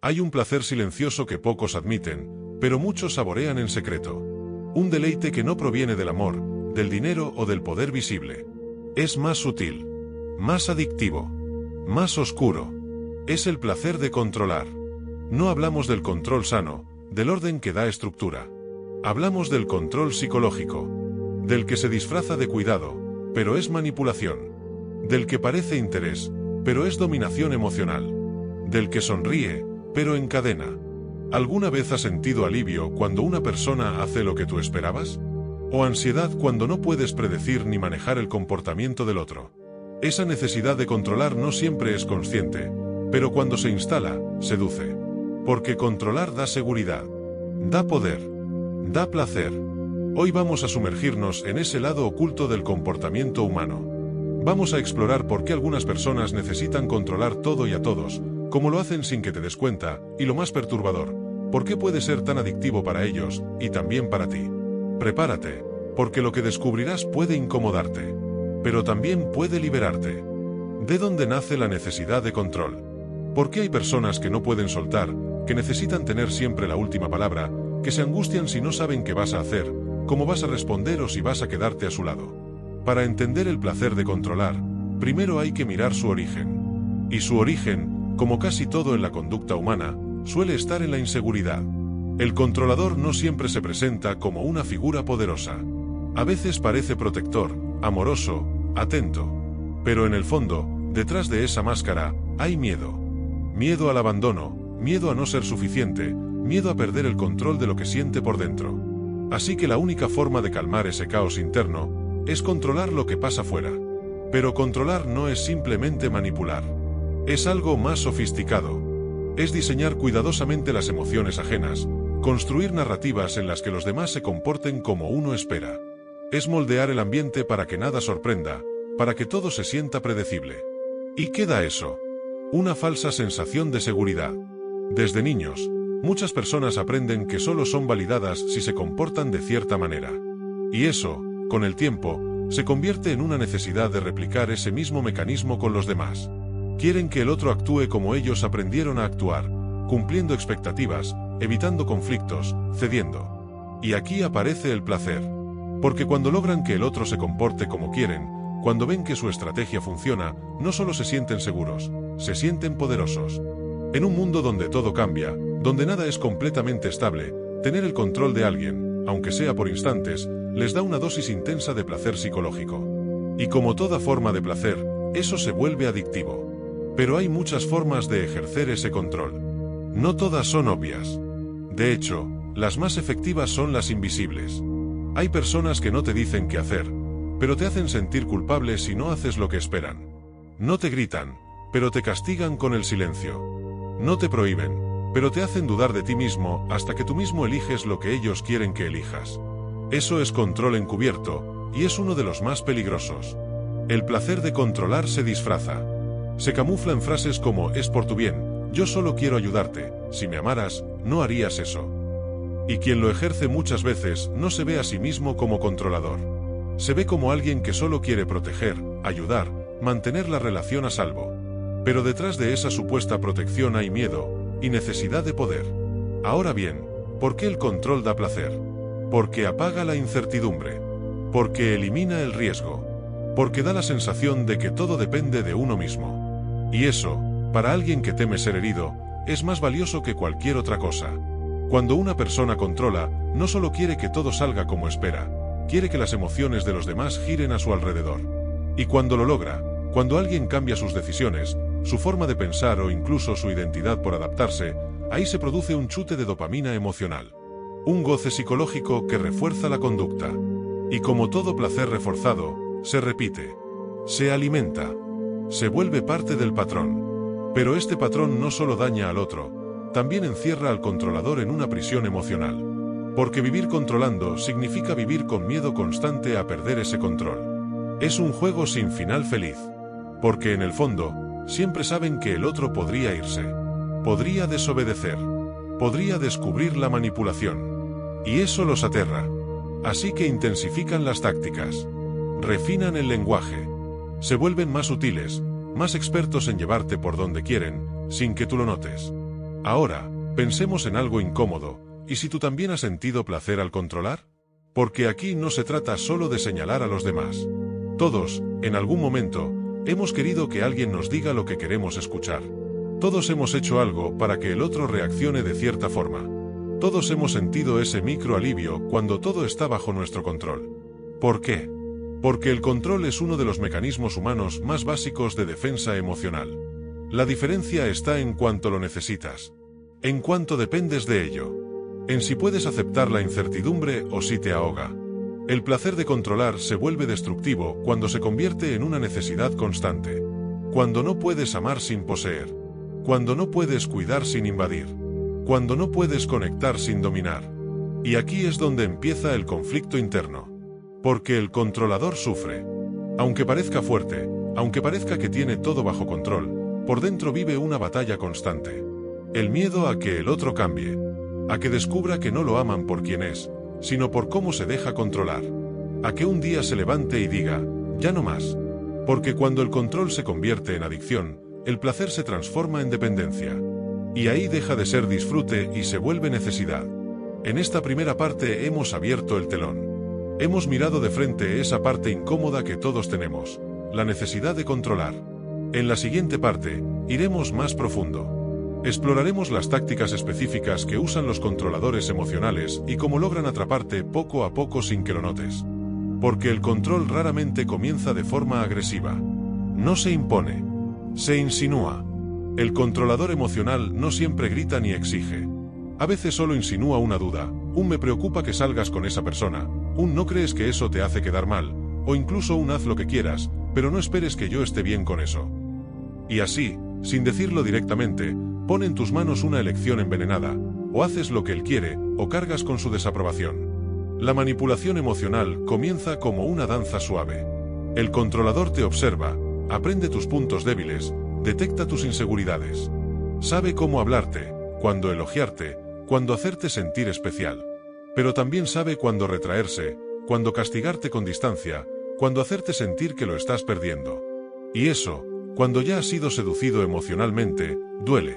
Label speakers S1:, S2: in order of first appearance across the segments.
S1: Hay un placer silencioso que pocos admiten, pero muchos saborean en secreto. Un deleite que no proviene del amor, del dinero o del poder visible. Es más sutil, más adictivo, más oscuro. Es el placer de controlar. No hablamos del control sano, del orden que da estructura. Hablamos del control psicológico, del que se disfraza de cuidado, pero es manipulación. Del que parece interés, pero es dominación emocional. Del que sonríe, pero encadena. ¿Alguna vez has sentido alivio cuando una persona hace lo que tú esperabas? ¿O ansiedad cuando no puedes predecir ni manejar el comportamiento del otro? Esa necesidad de controlar no siempre es consciente, pero cuando se instala, seduce. Porque controlar da seguridad, da poder, da placer. Hoy vamos a sumergirnos en ese lado oculto del comportamiento humano. Vamos a explorar por qué algunas personas necesitan controlar todo y a todos, como lo hacen sin que te des cuenta, y lo más perturbador, por qué puede ser tan adictivo para ellos, y también para ti. Prepárate, porque lo que descubrirás puede incomodarte, pero también puede liberarte. ¿De dónde nace la necesidad de control? ¿Por qué hay personas que no pueden soltar, que necesitan tener siempre la última palabra, que se angustian si no saben qué vas a hacer, cómo vas a responder o si vas a quedarte a su lado? Para entender el placer de controlar, primero hay que mirar su origen. Y su origen, como casi todo en la conducta humana, suele estar en la inseguridad. El controlador no siempre se presenta como una figura poderosa. A veces parece protector, amoroso, atento. Pero en el fondo, detrás de esa máscara, hay miedo. Miedo al abandono, miedo a no ser suficiente, miedo a perder el control de lo que siente por dentro. Así que la única forma de calmar ese caos interno es controlar lo que pasa fuera. Pero controlar no es simplemente manipular. Es algo más sofisticado. Es diseñar cuidadosamente las emociones ajenas, construir narrativas en las que los demás se comporten como uno espera. Es moldear el ambiente para que nada sorprenda, para que todo se sienta predecible. ¿Y qué da eso? Una falsa sensación de seguridad. Desde niños, muchas personas aprenden que solo son validadas si se comportan de cierta manera. Y eso, con el tiempo, se convierte en una necesidad de replicar ese mismo mecanismo con los demás. Quieren que el otro actúe como ellos aprendieron a actuar, cumpliendo expectativas, evitando conflictos, cediendo. Y aquí aparece el placer. Porque cuando logran que el otro se comporte como quieren, cuando ven que su estrategia funciona, no solo se sienten seguros, se sienten poderosos. En un mundo donde todo cambia, donde nada es completamente estable, tener el control de alguien, aunque sea por instantes, les da una dosis intensa de placer psicológico. Y como toda forma de placer, eso se vuelve adictivo. Pero hay muchas formas de ejercer ese control. No todas son obvias. De hecho, las más efectivas son las invisibles. Hay personas que no te dicen qué hacer, pero te hacen sentir culpable si no haces lo que esperan. No te gritan, pero te castigan con el silencio. No te prohíben, pero te hacen dudar de ti mismo hasta que tú mismo eliges lo que ellos quieren que elijas. Eso es control encubierto, y es uno de los más peligrosos. El placer de controlar se disfraza. Se camufla en frases como «es por tu bien», «yo solo quiero ayudarte», «si me amaras, no harías eso». Y quien lo ejerce muchas veces no se ve a sí mismo como controlador. Se ve como alguien que solo quiere proteger, ayudar, mantener la relación a salvo. Pero detrás de esa supuesta protección hay miedo y necesidad de poder. Ahora bien, ¿por qué el control da placer? Porque apaga la incertidumbre. Porque elimina el riesgo. Porque da la sensación de que todo depende de uno mismo. Y eso, para alguien que teme ser herido, es más valioso que cualquier otra cosa. Cuando una persona controla, no solo quiere que todo salga como espera, quiere que las emociones de los demás giren a su alrededor. Y cuando lo logra, cuando alguien cambia sus decisiones, su forma de pensar o incluso su identidad por adaptarse, ahí se produce un chute de dopamina emocional. Un goce psicológico que refuerza la conducta. Y como todo placer reforzado, se repite. Se alimenta. Se vuelve parte del patrón. Pero este patrón no solo daña al otro, también encierra al controlador en una prisión emocional. Porque vivir controlando significa vivir con miedo constante a perder ese control. Es un juego sin final feliz. Porque en el fondo, siempre saben que el otro podría irse. Podría desobedecer. Podría descubrir la manipulación. Y eso los aterra. Así que intensifican las tácticas. Refinan el lenguaje. Se vuelven más sutiles, más expertos en llevarte por donde quieren, sin que tú lo notes. Ahora, pensemos en algo incómodo, ¿y si tú también has sentido placer al controlar? Porque aquí no se trata solo de señalar a los demás. Todos, en algún momento, hemos querido que alguien nos diga lo que queremos escuchar. Todos hemos hecho algo para que el otro reaccione de cierta forma. Todos hemos sentido ese micro alivio cuando todo está bajo nuestro control. ¿Por qué? Porque el control es uno de los mecanismos humanos más básicos de defensa emocional. La diferencia está en cuánto lo necesitas, en cuánto dependes de ello, en si puedes aceptar la incertidumbre o si te ahoga. El placer de controlar se vuelve destructivo cuando se convierte en una necesidad constante, cuando no puedes amar sin poseer, cuando no puedes cuidar sin invadir, cuando no puedes conectar sin dominar. Y aquí es donde empieza el conflicto interno. Porque el controlador sufre. Aunque parezca fuerte, aunque parezca que tiene todo bajo control, por dentro vive una batalla constante. El miedo a que el otro cambie, a que descubra que no lo aman por quien es, sino por cómo se deja controlar. A que un día se levante y diga, ya no más. Porque cuando el control se convierte en adicción, el placer se transforma en dependencia. Y ahí deja de ser disfrute y se vuelve necesidad. En esta primera parte hemos abierto el telón. Hemos mirado de frente esa parte incómoda que todos tenemos, la necesidad de controlar. En la siguiente parte, iremos más profundo. Exploraremos las tácticas específicas que usan los controladores emocionales y cómo logran atraparte poco a poco sin que lo notes. Porque el control raramente comienza de forma agresiva. No se impone. Se insinúa. El controlador emocional no siempre grita ni exige. A veces solo insinúa una duda, un me preocupa que salgas con esa persona, un no crees que eso te hace quedar mal, o incluso un haz lo que quieras, pero no esperes que yo esté bien con eso. Y así, sin decirlo directamente, pone en tus manos una elección envenenada, o haces lo que él quiere, o cargas con su desaprobación. La manipulación emocional comienza como una danza suave. El controlador te observa, aprende tus puntos débiles, detecta tus inseguridades. Sabe cómo hablarte, cuándo elogiarte, cuándo hacerte sentir especial. Pero también sabe cuándo retraerse, cuándo castigarte con distancia, cuándo hacerte sentir que lo estás perdiendo. Y eso, cuando ya has sido seducido emocionalmente, duele.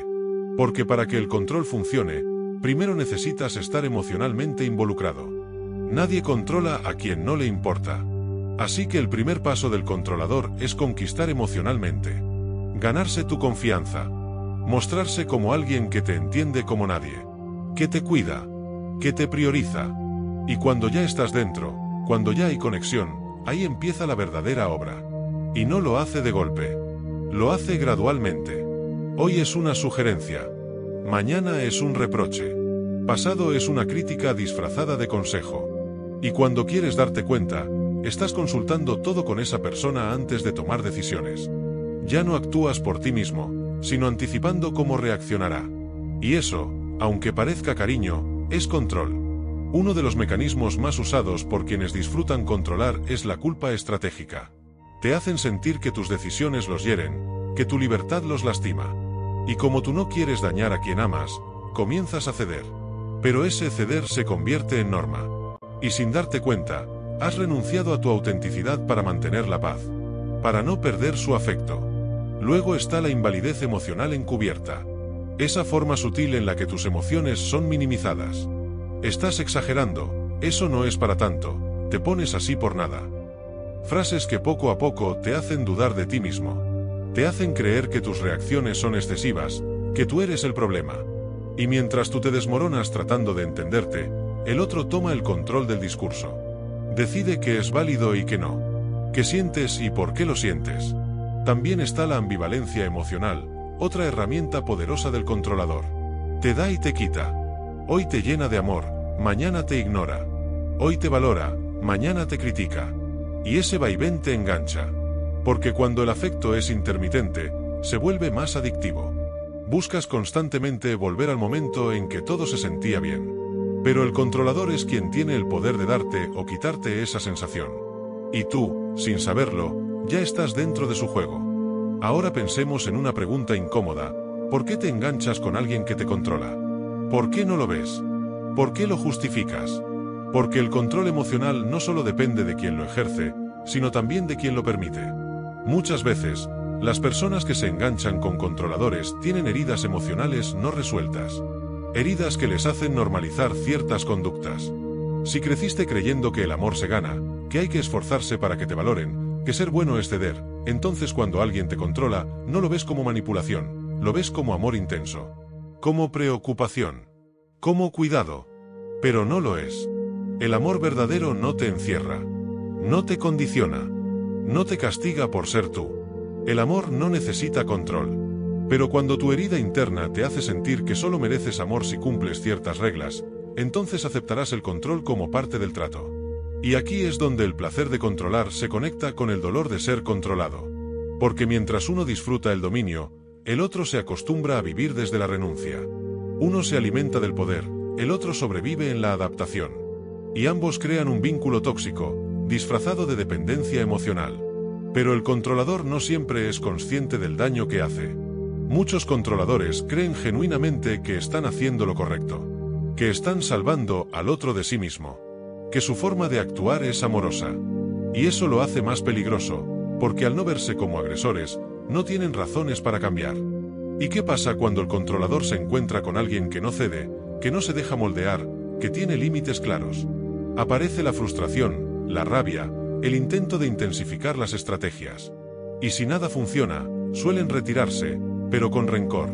S1: Porque para que el control funcione, primero necesitas estar emocionalmente involucrado. Nadie controla a quien no le importa. Así que el primer paso del controlador es conquistar emocionalmente. Ganarse tu confianza. Mostrarse como alguien que te entiende como nadie. Que te cuida. Que te prioriza. Y cuando ya estás dentro, cuando ya hay conexión, ahí empieza la verdadera obra. Y no lo hace de golpe. Lo hace gradualmente. Hoy es una sugerencia. Mañana es un reproche. Pasado es una crítica disfrazada de consejo. Y cuando quieres darte cuenta, estás consultando todo con esa persona antes de tomar decisiones. Ya no actúas por ti mismo, sino anticipando cómo reaccionará. Y eso, aunque parezca cariño, es control. Uno de los mecanismos más usados por quienes disfrutan controlar es la culpa estratégica. Te hacen sentir que tus decisiones los hieren, que tu libertad los lastima. Y como tú no quieres dañar a quien amas, comienzas a ceder. Pero ese ceder se convierte en norma. Y sin darte cuenta, has renunciado a tu autenticidad para mantener la paz. Para no perder su afecto. Luego está la invalidez emocional encubierta. Esa forma sutil en la que tus emociones son minimizadas. Estás exagerando, eso no es para tanto, te pones así por nada. Frases que poco a poco te hacen dudar de ti mismo. Te hacen creer que tus reacciones son excesivas, que tú eres el problema. Y mientras tú te desmoronas tratando de entenderte, el otro toma el control del discurso. Decide qué es válido y qué no. ¿Qué sientes y por qué lo sientes? También está la ambivalencia emocional, otra herramienta poderosa del controlador. Te da y te quita. Hoy te llena de amor, mañana te ignora. Hoy te valora, mañana te critica. Y ese vaivén te engancha. Porque cuando el afecto es intermitente, se vuelve más adictivo. Buscas constantemente volver al momento en que todo se sentía bien. Pero el controlador es quien tiene el poder de darte o quitarte esa sensación. Y tú, sin saberlo, ya estás dentro de su juego. Ahora pensemos en una pregunta incómoda. ¿Por qué te enganchas con alguien que te controla? ¿Por qué no lo ves? ¿Por qué lo justificas? Porque el control emocional no solo depende de quien lo ejerce, sino también de quien lo permite. Muchas veces, Las personas que se enganchan con controladores tienen heridas emocionales no resueltas. Heridas que les hacen normalizar ciertas conductas. Si creciste creyendo que el amor se gana, que hay que esforzarse para que te valoren, que ser bueno es ceder, entonces cuando alguien te controla, no lo ves como manipulación, lo ves como amor intenso, como preocupación, como cuidado. Pero no lo es. El amor verdadero no te encierra, no te condiciona, no te castiga por ser tú. El amor no necesita control. Pero cuando tu herida interna te hace sentir que solo mereces amor si cumples ciertas reglas, entonces aceptarás el control como parte del trato. Y aquí es donde el placer de controlar se conecta con el dolor de ser controlado. Porque mientras uno disfruta el dominio, el otro se acostumbra a vivir desde la renuncia. Uno se alimenta del poder, el otro sobrevive en la adaptación. Y ambos crean un vínculo tóxico, disfrazado de dependencia emocional. Pero el controlador no siempre es consciente del daño que hace. Muchos controladores creen genuinamente que están haciendo lo correcto, que están salvando al otro de sí mismo, que su forma de actuar es amorosa. Y eso lo hace más peligroso, porque al no verse como agresores, no tienen razones para cambiar. ¿Y qué pasa cuando el controlador se encuentra con alguien que no cede, que no se deja moldear, que tiene límites claros? Aparece la frustración, la rabia, el intento de intensificar las estrategias. Y si nada funciona, suelen retirarse, pero con rencor.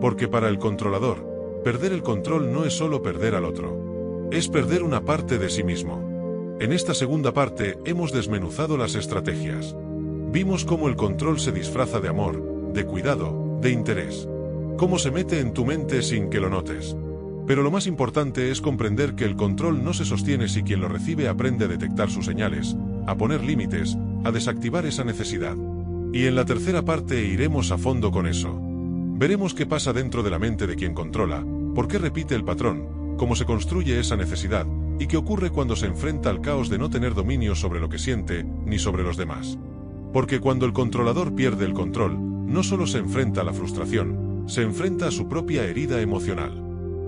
S1: Porque para el controlador, perder el control no es solo perder al otro. Es perder una parte de sí mismo. En esta segunda parte hemos desmenuzado las estrategias. Vimos cómo el control se disfraza de amor, de cuidado, de interés. Cómo se mete en tu mente sin que lo notes. Pero lo más importante es comprender que el control no se sostiene si quien lo recibe aprende a detectar sus señales, a poner límites, a desactivar esa necesidad. Y en la tercera parte iremos a fondo con eso. Veremos qué pasa dentro de la mente de quien controla, por qué repite el patrón, cómo se construye esa necesidad, y qué ocurre cuando se enfrenta al caos de no tener dominio sobre lo que siente, ni sobre los demás. Porque cuando el controlador pierde el control, no solo se enfrenta a la frustración, se enfrenta a su propia herida emocional.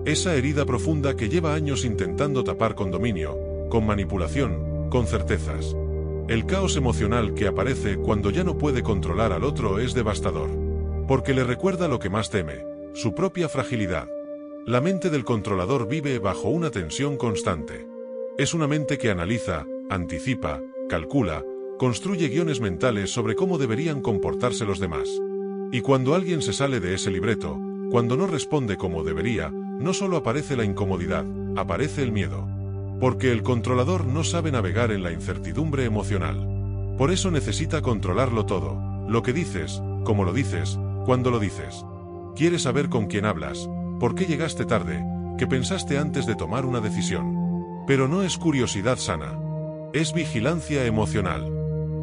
S1: Esa herida profunda que lleva años intentando tapar con dominio, con manipulación, con certezas. El caos emocional que aparece cuando ya no puede controlar al otro es devastador. Porque le recuerda lo que más teme, su propia fragilidad. La mente del controlador vive bajo una tensión constante. Es una mente que analiza, anticipa, calcula, construye guiones mentales sobre cómo deberían comportarse los demás. Y cuando alguien se sale de ese libreto, cuando no responde como debería, no solo aparece la incomodidad, aparece el miedo. Porque el controlador no sabe navegar en la incertidumbre emocional. Por eso necesita controlarlo todo, lo que dices, cómo lo dices, cuándo lo dices. Quiere saber con quién hablas, por qué llegaste tarde, qué pensaste antes de tomar una decisión. Pero no es curiosidad sana. Es vigilancia emocional.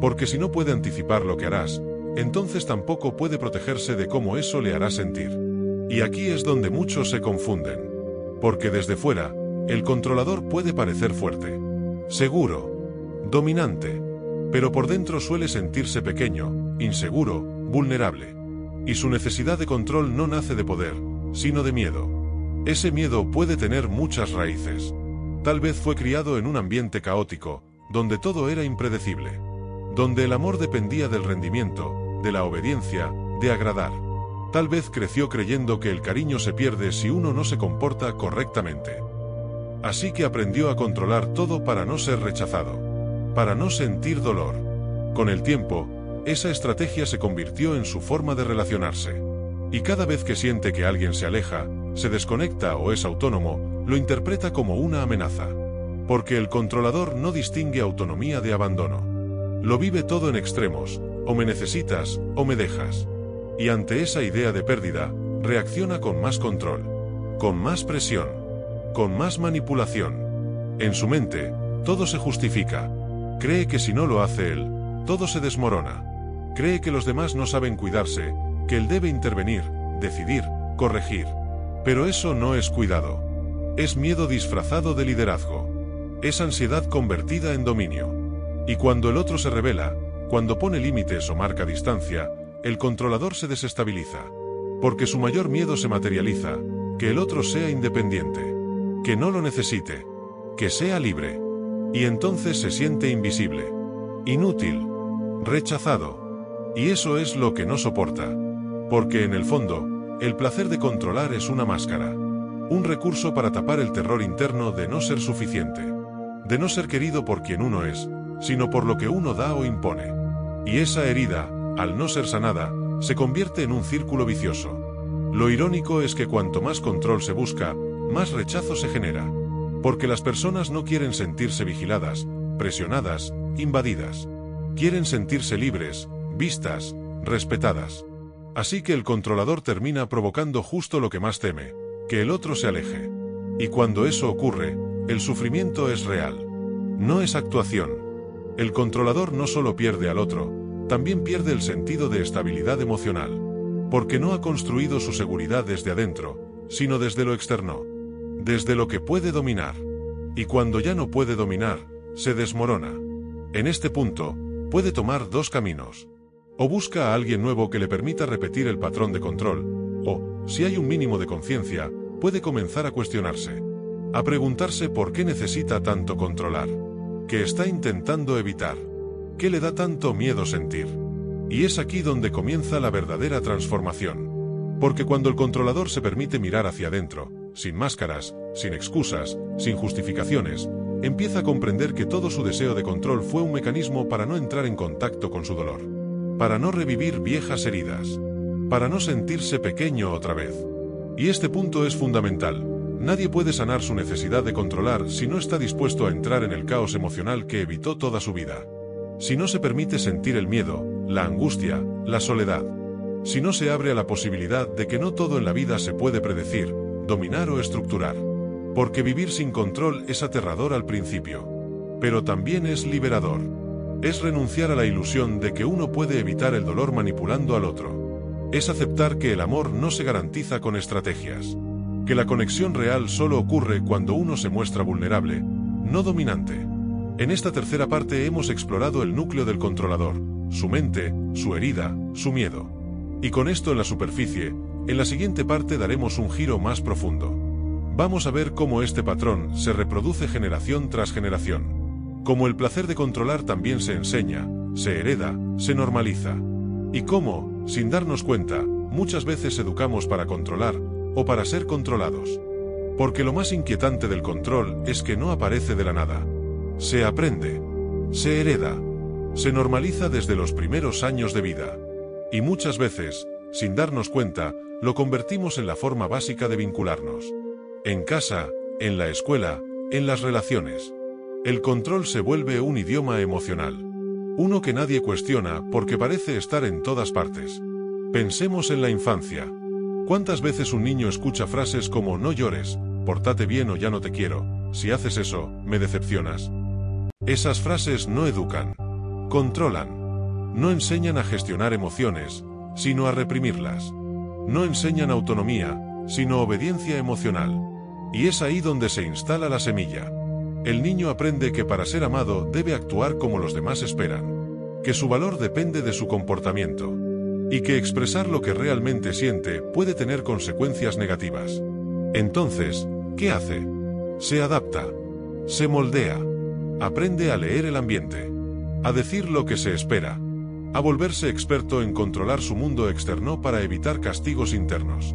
S1: Porque si no puede anticipar lo que harás, entonces tampoco puede protegerse de cómo eso le hará sentir. Y aquí es donde muchos se confunden. Porque desde fuera, el controlador puede parecer fuerte, seguro, dominante, pero por dentro suele sentirse pequeño, inseguro, vulnerable. Y su necesidad de control no nace de poder, sino de miedo. Ese miedo puede tener muchas raíces. Tal vez fue criado en un ambiente caótico, donde todo era impredecible. Donde el amor dependía del rendimiento, de la obediencia, de agradar. Tal vez creció creyendo que el cariño se pierde si uno no se comporta correctamente. Así que aprendió a controlar todo para no ser rechazado, para no sentir dolor. Con el tiempo, esa estrategia se convirtió en su forma de relacionarse. Y cada vez que siente que alguien se aleja, se desconecta o es autónomo, lo interpreta como una amenaza. Porque el controlador no distingue autonomía de abandono. Lo vive todo en extremos, o me necesitas, o me dejas. Y ante esa idea de pérdida, reacciona con más control, con más presión, con más manipulación. En su mente, todo se justifica. Cree que si no lo hace él, todo se desmorona. Cree que los demás no saben cuidarse, que él debe intervenir, decidir, corregir. Pero eso no es cuidado. Es miedo disfrazado de liderazgo. Es ansiedad convertida en dominio. Y cuando el otro se rebela, cuando pone límites o marca distancia, el controlador se desestabiliza. Porque su mayor miedo se materializa, que el otro sea independiente, que no lo necesite, que sea libre. Y entonces se siente invisible, inútil, rechazado. Y eso es lo que no soporta. Porque en el fondo, el placer de controlar es una máscara. Un recurso para tapar el terror interno de no ser suficiente. De no ser querido por quien uno es, sino por lo que uno da o impone. Y esa herida, al no ser sanada, se convierte en un círculo vicioso. Lo irónico es que cuanto más control se busca, más rechazo se genera. Porque las personas no quieren sentirse vigiladas, presionadas, invadidas. Quieren sentirse libres, vistas, respetadas. Así que el controlador termina provocando justo lo que más teme, que el otro se aleje. Y cuando eso ocurre, el sufrimiento es real. No es actuación. El controlador no solo pierde al otro, también pierde el sentido de estabilidad emocional. Porque no ha construido su seguridad desde adentro, sino desde lo externo. Desde lo que puede dominar. Y cuando ya no puede dominar, se desmorona. En este punto, puede tomar dos caminos. O busca a alguien nuevo que le permita repetir el patrón de control, o, si hay un mínimo de conciencia, puede comenzar a cuestionarse. A preguntarse por qué necesita tanto controlar. ¿Qué está intentando evitar? ¿Qué le da tanto miedo sentir? Y es aquí donde comienza la verdadera transformación. Porque cuando el controlador se permite mirar hacia adentro, sin máscaras, sin excusas, sin justificaciones, empieza a comprender que todo su deseo de control fue un mecanismo para no entrar en contacto con su dolor. Para no revivir viejas heridas. Para no sentirse pequeño otra vez. Y este punto es fundamental. Nadie puede sanar su necesidad de controlar si no está dispuesto a entrar en el caos emocional que evitó toda su vida. Si no se permite sentir el miedo, la angustia, la soledad. Si no se abre a la posibilidad de que no todo en la vida se puede predecir, dominar o estructurar. Porque vivir sin control es aterrador al principio. Pero también es liberador. Es renunciar a la ilusión de que uno puede evitar el dolor manipulando al otro. Es aceptar que el amor no se garantiza con estrategias. Que la conexión real solo ocurre cuando uno se muestra vulnerable, no dominante. En esta tercera parte hemos explorado el núcleo del controlador, su mente, su herida, su miedo. Y con esto en la superficie, en la siguiente parte daremos un giro más profundo. Vamos a ver cómo este patrón se reproduce generación tras generación. Cómo el placer de controlar también se enseña, se hereda, se normaliza. Y cómo, sin darnos cuenta, muchas veces educamos para controlar, o para ser controlados. Porque lo más inquietante del control es que no aparece de la nada. Se aprende, se hereda, se normaliza desde los primeros años de vida. Y muchas veces, sin darnos cuenta, lo convertimos en la forma básica de vincularnos. En casa, en la escuela, en las relaciones. El control se vuelve un idioma emocional. Uno que nadie cuestiona porque parece estar en todas partes. Pensemos en la infancia. ¿Cuántas veces un niño escucha frases como no llores, pórtate bien o ya no te quiero, si haces eso, me decepcionas? Esas frases no educan, controlan. No enseñan a gestionar emociones, sino a reprimirlas. No enseñan autonomía, sino obediencia emocional. Y es ahí donde se instala la semilla. El niño aprende que para ser amado debe actuar como los demás esperan. Que su valor depende de su comportamiento. Y que expresar lo que realmente siente puede tener consecuencias negativas. Entonces, ¿qué hace? Se adapta. Se moldea. Aprende a leer el ambiente. A decir lo que se espera. A volverse experto en controlar su mundo externo para evitar castigos internos.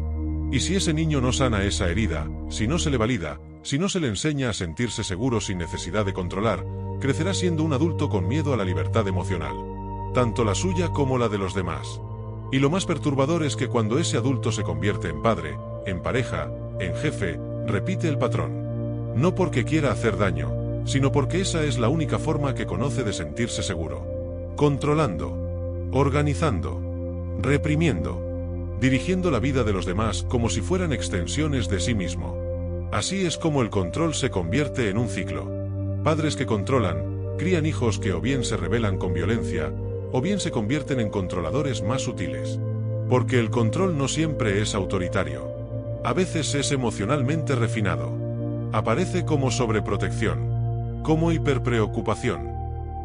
S1: Y si ese niño no sana esa herida, si no se le valida, si no se le enseña a sentirse seguro sin necesidad de controlar, crecerá siendo un adulto con miedo a la libertad emocional. Tanto la suya como la de los demás. Y lo más perturbador es que cuando ese adulto se convierte en padre, en pareja, en jefe, repite el patrón. No porque quiera hacer daño, sino porque esa es la única forma que conoce de sentirse seguro. Controlando, organizando, reprimiendo, dirigiendo la vida de los demás como si fueran extensiones de sí mismo. Así es como el control se convierte en un ciclo. Padres que controlan, crían hijos que o bien se rebelan con violencia, o bien se convierten en controladores más sutiles. Porque el control no siempre es autoritario. A veces es emocionalmente refinado. Aparece como sobreprotección, como hiperpreocupación,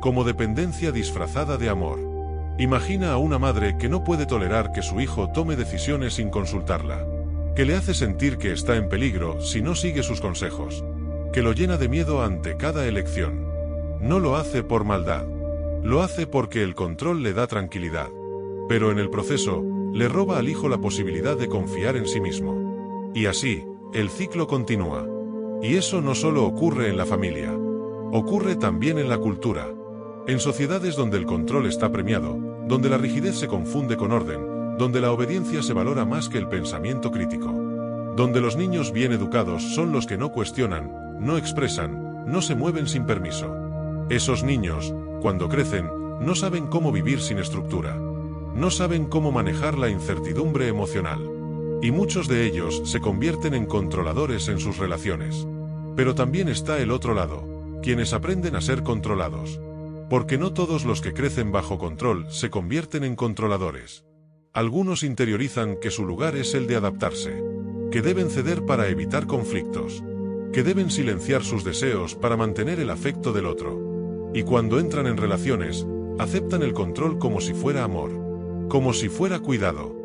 S1: como dependencia disfrazada de amor. Imagina a una madre que no puede tolerar que su hijo tome decisiones sin consultarla, que le hace sentir que está en peligro si no sigue sus consejos, que lo llena de miedo ante cada elección. No lo hace por maldad. Lo hace porque el control le da tranquilidad. Pero en el proceso, le roba al hijo la posibilidad de confiar en sí mismo. Y así, el ciclo continúa. Y eso no solo ocurre en la familia. Ocurre también en la cultura. En sociedades donde el control está premiado, donde la rigidez se confunde con orden, donde la obediencia se valora más que el pensamiento crítico. Donde los niños bien educados son los que no cuestionan, no expresan, no se mueven sin permiso. Esos niños, cuando crecen, no saben cómo vivir sin estructura. No saben cómo manejar la incertidumbre emocional. Y muchos de ellos se convierten en controladores en sus relaciones. Pero también está el otro lado, quienes aprenden a ser controlados. Porque no todos los que crecen bajo control se convierten en controladores. Algunos interiorizan que su lugar es el de adaptarse, que deben ceder para evitar conflictos, que deben silenciar sus deseos para mantener el afecto del otro. Y cuando entran en relaciones, aceptan el control como si fuera amor, como si fuera cuidado.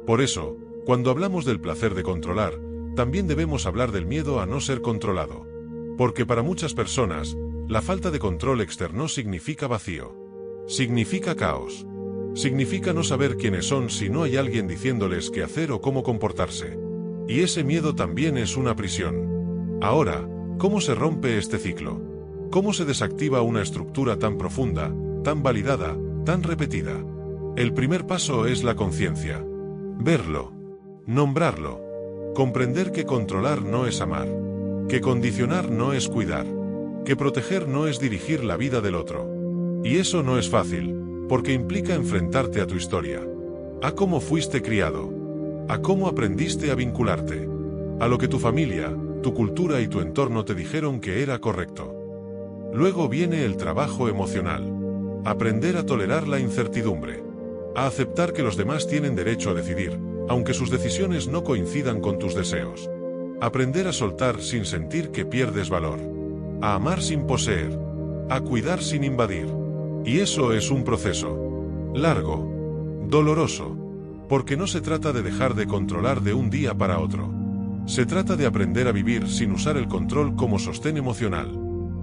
S1: Por eso, cuando hablamos del placer de controlar, también debemos hablar del miedo a no ser controlado. Porque para muchas personas, la falta de control externo significa vacío. Significa caos. Significa no saber quiénes son si no hay alguien diciéndoles qué hacer o cómo comportarse. Y ese miedo también es una prisión. Ahora, ¿cómo se rompe este ciclo? ¿Cómo se desactiva una estructura tan profunda, tan validada, tan repetida? El primer paso es la conciencia. Verlo. Nombrarlo. Comprender que controlar no es amar. Que condicionar no es cuidar. Que proteger no es dirigir la vida del otro. Y eso no es fácil, porque implica enfrentarte a tu historia. A cómo fuiste criado. A cómo aprendiste a vincularte. A lo que tu familia, tu cultura y tu entorno te dijeron que era correcto. Luego viene el trabajo emocional. Aprender a tolerar la incertidumbre. A aceptar que los demás tienen derecho a decidir, aunque sus decisiones no coincidan con tus deseos. Aprender a soltar sin sentir que pierdes valor. A amar sin poseer. A cuidar sin invadir. Y eso es un proceso. Largo. Doloroso. Porque no se trata de dejar de controlar de un día para otro. Se trata de aprender a vivir sin usar el control como sostén emocional.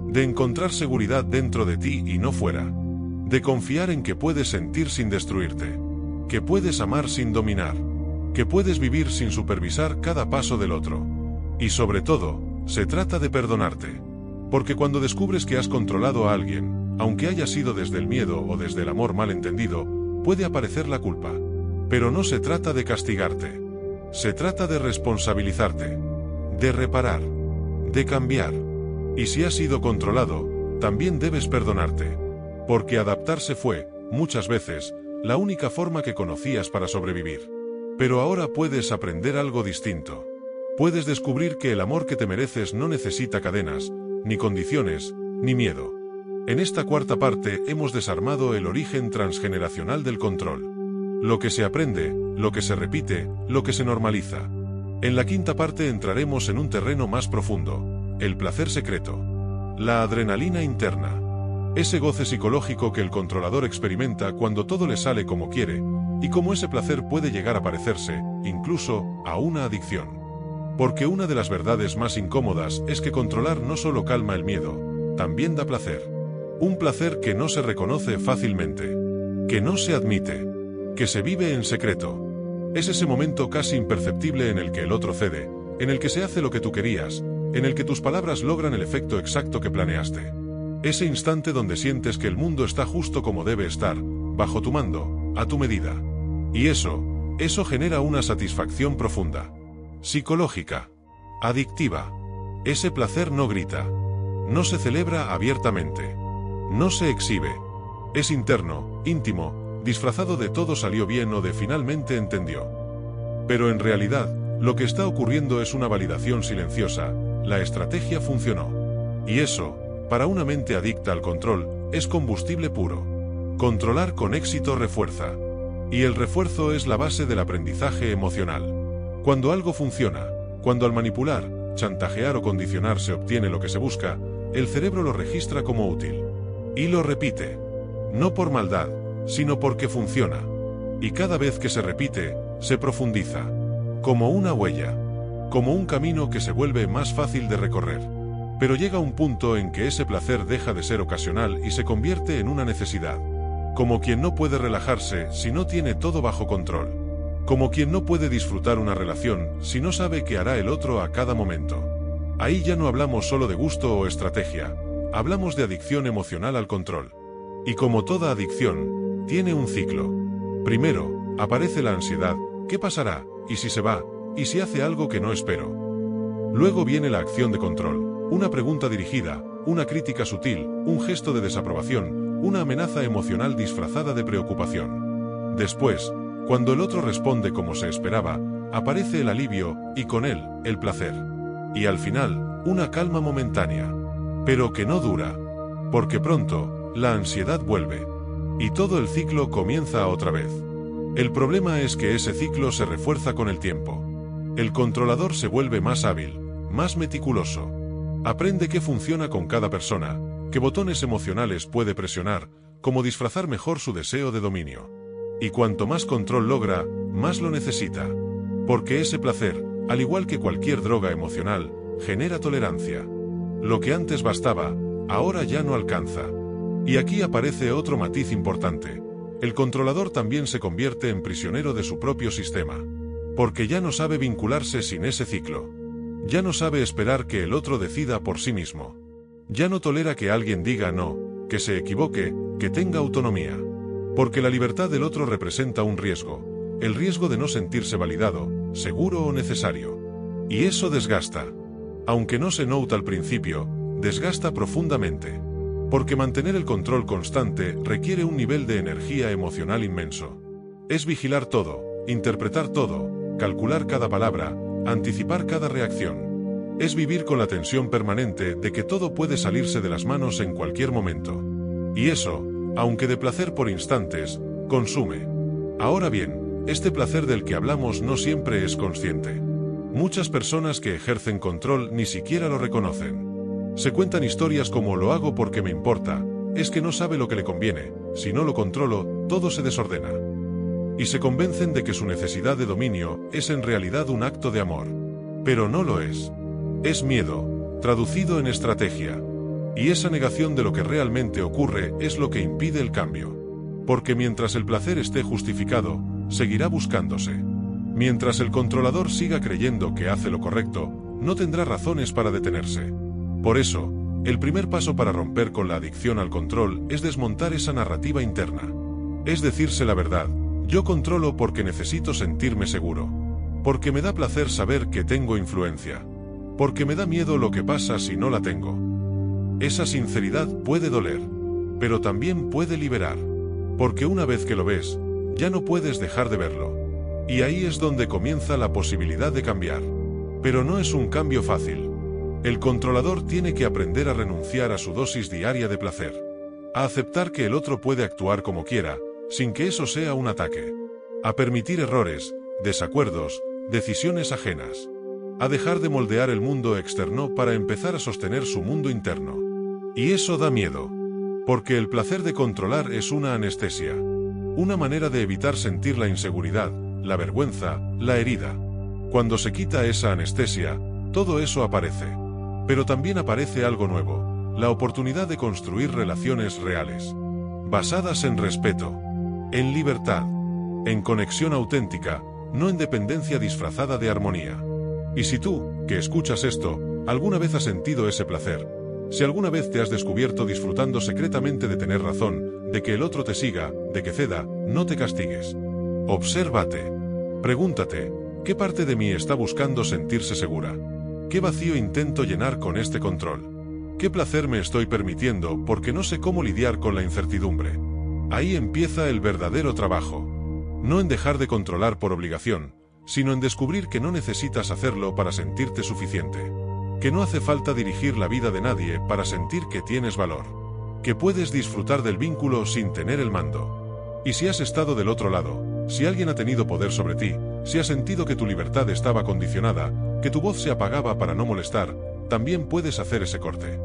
S1: De encontrar seguridad dentro de ti y no fuera. De confiar en que puedes sentir sin destruirte. Que puedes amar sin dominar. Que puedes vivir sin supervisar cada paso del otro. Y sobre todo, se trata de perdonarte. Porque cuando descubres que has controlado a alguien, aunque haya sido desde el miedo o desde el amor mal entendido, puede aparecer la culpa. Pero no se trata de castigarte. Se trata de responsabilizarte. De reparar. De cambiar. Y si has sido controlado, también debes perdonarte. Porque adaptarse fue, muchas veces, la única forma que conocías para sobrevivir. Pero ahora puedes aprender algo distinto. Puedes descubrir que el amor que te mereces no necesita cadenas, ni condiciones, ni miedo. En esta cuarta parte hemos desarmado el origen transgeneracional del control. Lo que se aprende, lo que se repite, lo que se normaliza. En la quinta parte entraremos en un terreno más profundo, el placer secreto. La adrenalina interna. Ese goce psicológico que el controlador experimenta cuando todo le sale como quiere, y cómo ese placer puede llegar a parecerse, incluso, a una adicción. Porque una de las verdades más incómodas es que controlar no solo calma el miedo, también da placer. Un placer que no se reconoce fácilmente, que no se admite, que se vive en secreto. Es ese momento casi imperceptible en el que el otro cede, en el que se hace lo que tú querías, en el que tus palabras logran el efecto exacto que planeaste. Ese instante donde sientes que el mundo está justo como debe estar, bajo tu mando, a tu medida. Y eso genera una satisfacción profunda. Psicológica. Adictiva. Ese placer no grita. No se celebra abiertamente. No se exhibe. Es interno, íntimo, disfrazado de todo salió bien o de finalmente entendió. Pero en realidad, lo que está ocurriendo es una validación silenciosa, la estrategia funcionó. Y eso, para una mente adicta al control, es combustible puro. Controlar con éxito refuerza. Y el refuerzo es la base del aprendizaje emocional. Cuando algo funciona, cuando al manipular, chantajear o condicionar se obtiene lo que se busca, el cerebro lo registra como útil. Y lo repite. No por maldad, sino porque funciona. Y cada vez que se repite, se profundiza. Como una huella. Como un camino que se vuelve más fácil de recorrer. Pero llega un punto en que ese placer deja de ser ocasional y se convierte en una necesidad. como quien no puede relajarse si no tiene todo bajo control, como quien no puede disfrutar una relación si no sabe qué hará el otro a cada momento. Ahí ya no hablamos solo de gusto o estrategia, hablamos de adicción emocional al control. Y como toda adicción, tiene un ciclo. Primero, aparece la ansiedad, ¿qué pasará? ¿Y si se va? ¿Y si hace algo que no espero? Luego viene la acción de control, una pregunta dirigida, una crítica sutil, un gesto de desaprobación, una amenaza emocional disfrazada de preocupación. Después, cuando el otro responde como se esperaba, aparece el alivio, y con él, el placer. Y al final, una calma momentánea. Pero que no dura. Porque pronto, la ansiedad vuelve. Y todo el ciclo comienza otra vez. El problema es que ese ciclo se refuerza con el tiempo. El controlador se vuelve más hábil, más meticuloso. Aprende qué funciona con cada persona, qué botones emocionales puede presionar, cómo disfrazar mejor su deseo de dominio. Y cuanto más control logra, más lo necesita. Porque ese placer, al igual que cualquier droga emocional, genera tolerancia. Lo que antes bastaba, ahora ya no alcanza. Y aquí aparece otro matiz importante. El controlador también se convierte en prisionero de su propio sistema. Porque ya no sabe vincularse sin ese ciclo. Ya no sabe esperar que el otro decida por sí mismo. Ya no tolera que alguien diga no, que se equivoque, que tenga autonomía. Porque la libertad del otro representa un riesgo, el riesgo de no sentirse validado, seguro o necesario. Y eso desgasta. Aunque no se nota al principio, desgasta profundamente. Porque mantener el control constante requiere un nivel de energía emocional inmenso. Es vigilar todo, interpretar todo, calcular cada palabra, anticipar cada reacción. Es vivir con la tensión permanente de que todo puede salirse de las manos en cualquier momento. Y eso, aunque de placer por instantes, consume. Ahora bien, este placer del que hablamos no siempre es consciente. Muchas personas que ejercen control ni siquiera lo reconocen. Se cuentan historias como lo hago porque me importa, es que no sabe lo que le conviene, si no lo controlo, todo se desordena. Y se convencen de que su necesidad de dominio es en realidad un acto de amor. Pero no lo es. Es miedo, traducido en estrategia. Y esa negación de lo que realmente ocurre es lo que impide el cambio. Porque mientras el placer esté justificado, seguirá buscándose. Mientras el controlador siga creyendo que hace lo correcto, no tendrá razones para detenerse. Por eso, el primer paso para romper con la adicción al control es desmontar esa narrativa interna. Es decirse la verdad, yo controlo porque necesito sentirme seguro. Porque me da placer saber que tengo influencia. Porque me da miedo lo que pasa si no la tengo. Esa sinceridad puede doler, pero también puede liberar. Porque una vez que lo ves, ya no puedes dejar de verlo. Y ahí es donde comienza la posibilidad de cambiar. Pero no es un cambio fácil. El controlador tiene que aprender a renunciar a su dosis diaria de placer. A aceptar que el otro puede actuar como quiera, sin que eso sea un ataque. A permitir errores, desacuerdos, decisiones ajenas. A dejar de moldear el mundo externo para empezar a sostener su mundo interno. Y eso da miedo. Porque el placer de controlar es una anestesia. Una manera de evitar sentir la inseguridad, la vergüenza, la herida. Cuando se quita esa anestesia, todo eso aparece. Pero también aparece algo nuevo, la oportunidad de construir relaciones reales. Basadas en respeto, en libertad, en conexión auténtica, no en dependencia disfrazada de armonía. Y si tú, que escuchas esto, alguna vez has sentido ese placer, si alguna vez te has descubierto disfrutando secretamente de tener razón, de que el otro te siga, de que ceda, no te castigues. Obsérvate. Pregúntate, ¿qué parte de mí está buscando sentirse segura? ¿Qué vacío intento llenar con este control? ¿Qué placer me estoy permitiendo porque no sé cómo lidiar con la incertidumbre? Ahí empieza el verdadero trabajo. No en dejar de controlar por obligación, sino en descubrir que no necesitas hacerlo para sentirte suficiente. Que no hace falta dirigir la vida de nadie para sentir que tienes valor. Que puedes disfrutar del vínculo sin tener el mando. Y si has estado del otro lado, si alguien ha tenido poder sobre ti, si has sentido que tu libertad estaba condicionada, que tu voz se apagaba para no molestar, también puedes hacer ese corte.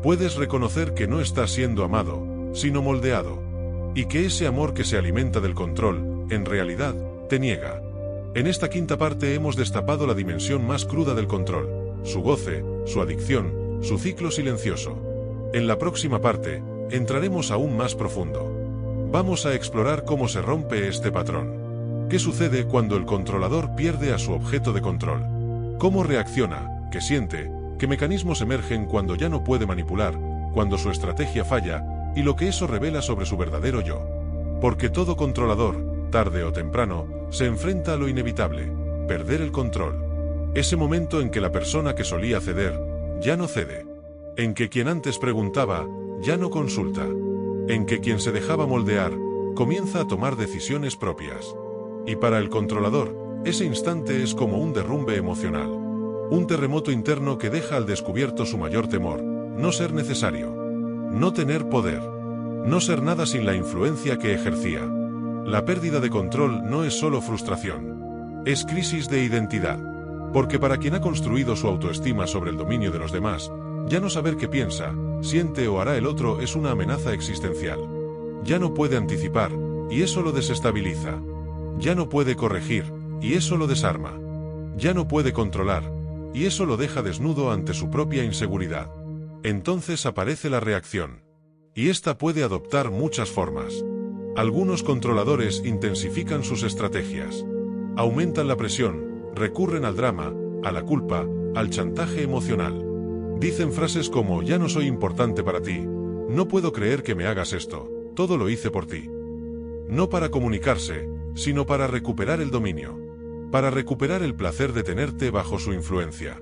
S1: Puedes reconocer que no estás siendo amado, sino moldeado. Y que ese amor que se alimenta del control, en realidad, te niega. En esta quinta parte hemos destapado la dimensión más cruda del control, su goce, su adicción, su ciclo silencioso. En la próxima parte, entraremos aún más profundo. Vamos a explorar cómo se rompe este patrón. ¿Qué sucede cuando el controlador pierde a su objeto de control? ¿Cómo reacciona? ¿Qué siente? ¿Qué mecanismos emergen cuando ya no puede manipular, cuando su estrategia falla, y lo que eso revela sobre su verdadero yo? Porque todo controlador, tarde o temprano, se enfrenta a lo inevitable: perder el control. Ese momento en que la persona que solía ceder, ya no cede. En que quien antes preguntaba, ya no consulta. En que quien se dejaba moldear, comienza a tomar decisiones propias. Y para el controlador, ese instante es como un derrumbe emocional. Un terremoto interno que deja al descubierto su mayor temor: no ser necesario. No tener poder. No ser nada sin la influencia que ejercía. La pérdida de control no es solo frustración. Es crisis de identidad. Porque para quien ha construido su autoestima sobre el dominio de los demás, ya no saber qué piensa, siente o hará el otro es una amenaza existencial. Ya no puede anticipar, y eso lo desestabiliza. Ya no puede corregir, y eso lo desarma. Ya no puede controlar, y eso lo deja desnudo ante su propia inseguridad. Entonces aparece la reacción. Y esta puede adoptar muchas formas. Algunos controladores intensifican sus estrategias. Aumentan la presión, recurren al drama, a la culpa, al chantaje emocional. Dicen frases como: ya no soy importante para ti, no puedo creer que me hagas esto, todo lo hice por ti. No para comunicarse, sino para recuperar el dominio. Para recuperar el placer de tenerte bajo su influencia.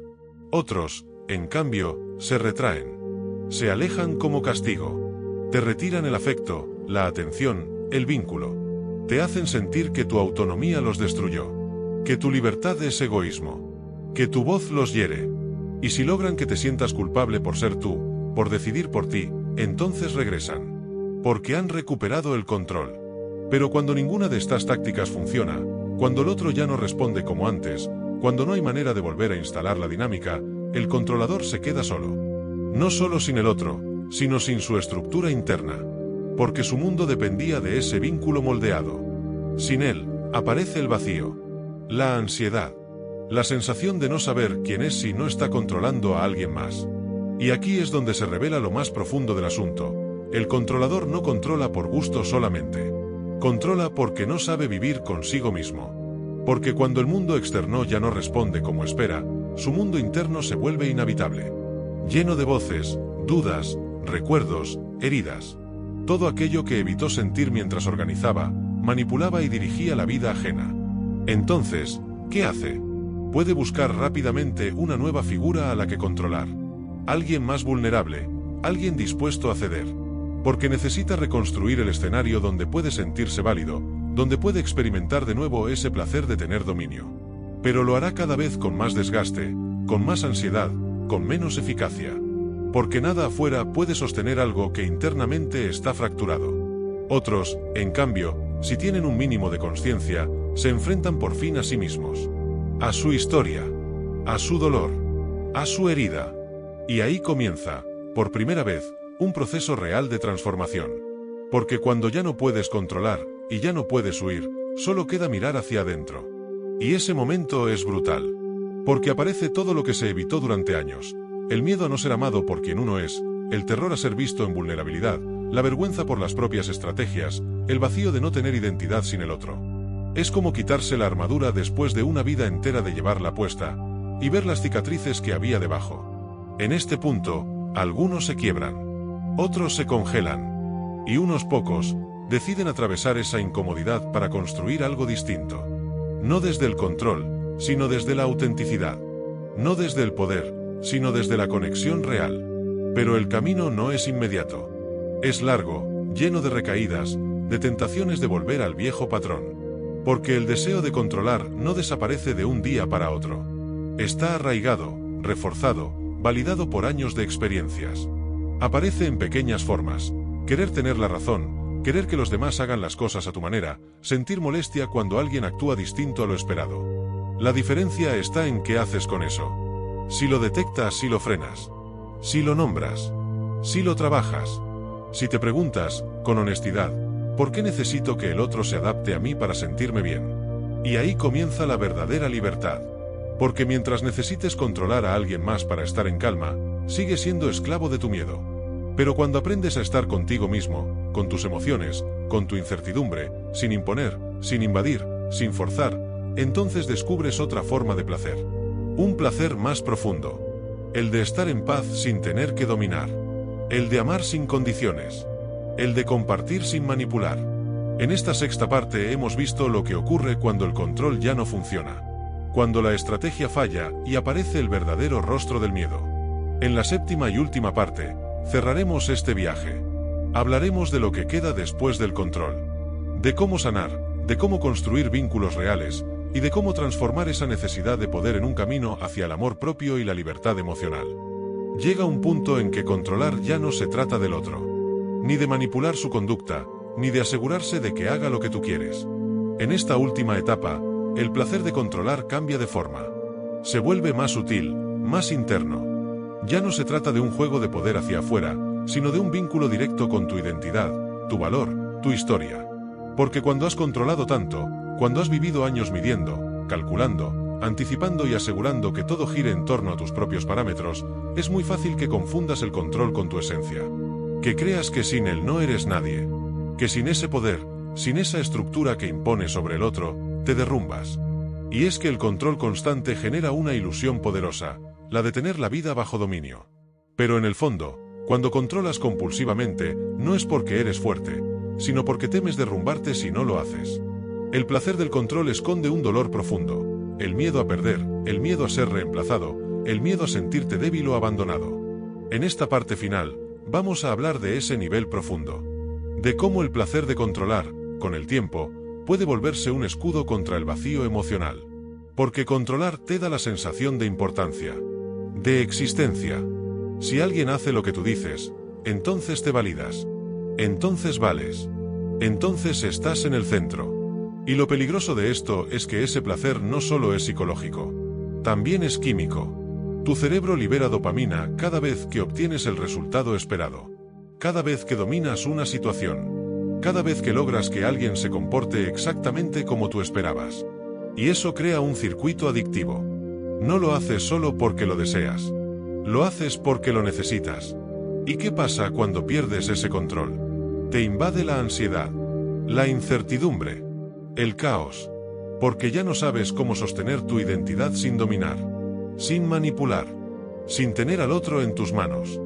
S1: Otros, en cambio, se retraen. Se alejan como castigo. Te retiran el afecto, la atención, el vínculo. Te hacen sentir que tu autonomía los destruyó. Que tu libertad es egoísmo. Que tu voz los hiere. Y si logran que te sientas culpable por ser tú, por decidir por ti, entonces regresan. Porque han recuperado el control. Pero cuando ninguna de estas tácticas funciona, cuando el otro ya no responde como antes, cuando no hay manera de volver a instalar la dinámica, el controlador se queda solo. No solo sin el otro, sino sin su estructura interna. Porque su mundo dependía de ese vínculo moldeado. Sin él, aparece el vacío. La ansiedad. La sensación de no saber quién es si no está controlando a alguien más. Y aquí es donde se revela lo más profundo del asunto. El controlador no controla por gusto solamente. Controla porque no sabe vivir consigo mismo. Porque cuando el mundo externo ya no responde como espera, su mundo interno se vuelve inhabitable. Lleno de voces, dudas, recuerdos, heridas. Todo aquello que evitó sentir mientras organizaba, manipulaba y dirigía la vida ajena. Entonces, ¿qué hace? Puede buscar rápidamente una nueva figura a la que controlar. Alguien más vulnerable, alguien dispuesto a ceder. Porque necesita reconstruir el escenario donde puede sentirse válido, donde puede experimentar de nuevo ese placer de tener dominio. Pero lo hará cada vez con más desgaste, con más ansiedad, con menos eficacia. Porque nada afuera puede sostener algo que internamente está fracturado. Otros, en cambio, si tienen un mínimo de conciencia, se enfrentan por fin a sí mismos. A su historia. A su dolor. A su herida. Y ahí comienza, por primera vez, un proceso real de transformación. Porque cuando ya no puedes controlar, y ya no puedes huir, solo queda mirar hacia adentro. Y ese momento es brutal. Porque aparece todo lo que se evitó durante años. El miedo a no ser amado por quien uno es, el terror a ser visto en vulnerabilidad, la vergüenza por las propias estrategias, el vacío de no tener identidad sin el otro. Es como quitarse la armadura después de una vida entera de llevarla puesta, y ver las cicatrices que había debajo. En este punto, algunos se quiebran, otros se congelan, y unos pocos deciden atravesar esa incomodidad para construir algo distinto. No desde el control, sino desde la autenticidad. No desde el poder, sino desde la conexión real. Pero el camino no es inmediato. Es largo, lleno de recaídas, de tentaciones de volver al viejo patrón. Porque el deseo de controlar no desaparece de un día para otro. Está arraigado, reforzado, validado por años de experiencias. Aparece en pequeñas formas: querer tener la razón, querer que los demás hagan las cosas a tu manera, sentir molestia cuando alguien actúa distinto a lo esperado. La diferencia está en qué haces con eso. Si lo detectas, si lo frenas. Si lo nombras. Si lo trabajas. Si te preguntas, con honestidad, ¿por qué necesito que el otro se adapte a mí para sentirme bien? Y ahí comienza la verdadera libertad. Porque mientras necesites controlar a alguien más para estar en calma, sigues siendo esclavo de tu miedo. Pero cuando aprendes a estar contigo mismo, con tus emociones, con tu incertidumbre, sin imponer, sin invadir, sin forzar, entonces descubres otra forma de placer. Un placer más profundo. El de estar en paz sin tener que dominar. El de amar sin condiciones. El de compartir sin manipular. En esta sexta parte hemos visto lo que ocurre cuando el control ya no funciona. Cuando la estrategia falla y aparece el verdadero rostro del miedo. En la séptima y última parte, cerraremos este viaje. Hablaremos de lo que queda después del control. De cómo sanar, de cómo construir vínculos reales, y de cómo transformar esa necesidad de poder en un camino hacia el amor propio y la libertad emocional. Llega un punto en que controlar ya no se trata del otro. Ni de manipular su conducta, ni de asegurarse de que haga lo que tú quieres. En esta última etapa, el placer de controlar cambia de forma. Se vuelve más sutil, más interno. Ya no se trata de un juego de poder hacia afuera, sino de un vínculo directo con tu identidad, tu valor, tu historia. Porque cuando has controlado tanto, cuando has vivido años midiendo, calculando, anticipando y asegurando que todo gire en torno a tus propios parámetros, es muy fácil que confundas el control con tu esencia. Que creas que sin él no eres nadie. Que sin ese poder, sin esa estructura que impone sobre el otro, te derrumbas. Y es que el control constante genera una ilusión poderosa, la de tener la vida bajo dominio. Pero en el fondo, cuando controlas compulsivamente, no es porque eres fuerte, sino porque temes derrumbarte si no lo haces. El placer del control esconde un dolor profundo, el miedo a perder, el miedo a ser reemplazado, el miedo a sentirte débil o abandonado. En esta parte final, vamos a hablar de ese nivel profundo. De cómo el placer de controlar, con el tiempo, puede volverse un escudo contra el vacío emocional. Porque controlar te da la sensación de importancia, de existencia. Si alguien hace lo que tú dices, entonces te validas. Entonces vales. Entonces estás en el centro. Y lo peligroso de esto es que ese placer no solo es psicológico, también es químico. Tu cerebro libera dopamina cada vez que obtienes el resultado esperado. Cada vez que dominas una situación. Cada vez que logras que alguien se comporte exactamente como tú esperabas. Y eso crea un circuito adictivo. No lo haces solo porque lo deseas. Lo haces porque lo necesitas. ¿Y qué pasa cuando pierdes ese control? Te invade la ansiedad, la incertidumbre, el caos. Porque ya no sabes cómo sostener tu identidad sin dominar, sin manipular, sin tener al otro en tus manos.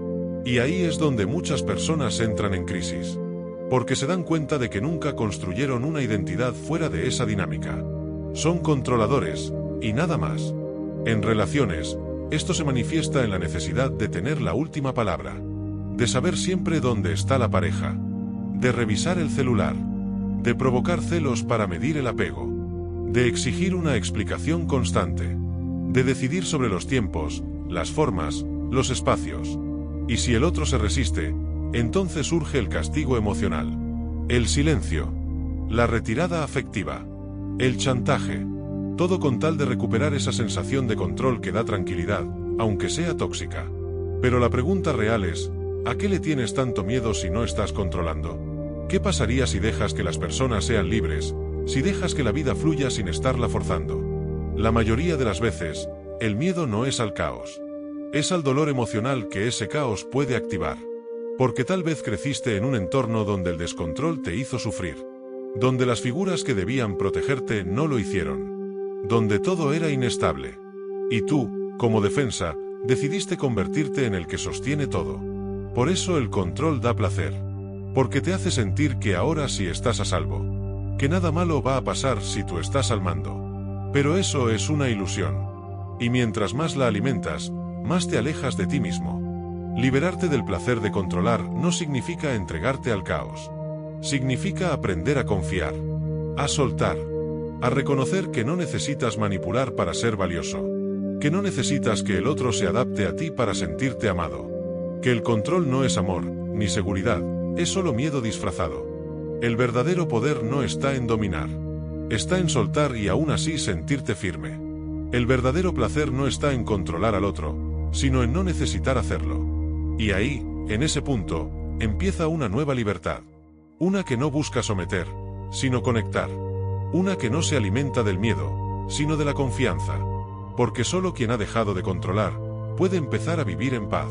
S1: Y ahí es donde muchas personas entran en crisis. Porque se dan cuenta de que nunca construyeron una identidad fuera de esa dinámica. Son controladores, y nada más. En relaciones, esto se manifiesta en la necesidad de tener la última palabra. De saber siempre dónde está la pareja. De revisar el celular. De provocar celos para medir el apego. De exigir una explicación constante. De decidir sobre los tiempos, las formas, los espacios. Y si el otro se resiste, entonces surge el castigo emocional. El silencio. La retirada afectiva. El chantaje. Todo con tal de recuperar esa sensación de control que da tranquilidad, aunque sea tóxica. Pero la pregunta real es, ¿a qué le tienes tanto miedo si no estás controlando? ¿Qué pasaría si dejas que las personas sean libres, si dejas que la vida fluya sin estarla forzando? La mayoría de las veces, el miedo no es al caos. Es al dolor emocional que ese caos puede activar. Porque tal vez creciste en un entorno donde el descontrol te hizo sufrir. Donde las figuras que debían protegerte no lo hicieron. Donde todo era inestable. Y tú, como defensa, decidiste convertirte en el que sostiene todo. Por eso el control da placer. Porque te hace sentir que ahora sí estás a salvo. Que nada malo va a pasar si tú estás al mando. Pero eso es una ilusión. Y mientras más la alimentas, más te alejas de ti mismo. Liberarte del placer de controlar no significa entregarte al caos. Significa aprender a confiar. A soltar. A reconocer que no necesitas manipular para ser valioso. Que no necesitas que el otro se adapte a ti para sentirte amado. Que el control no es amor, ni seguridad, es solo miedo disfrazado. El verdadero poder no está en dominar. Está en soltar y aún así sentirte firme. El verdadero placer no está en controlar al otro, sino en no necesitar hacerlo. Y ahí, en ese punto, empieza una nueva libertad. Una que no busca someter, sino conectar. Una que no se alimenta del miedo, sino de la confianza. Porque solo quien ha dejado de controlar, puede empezar a vivir en paz.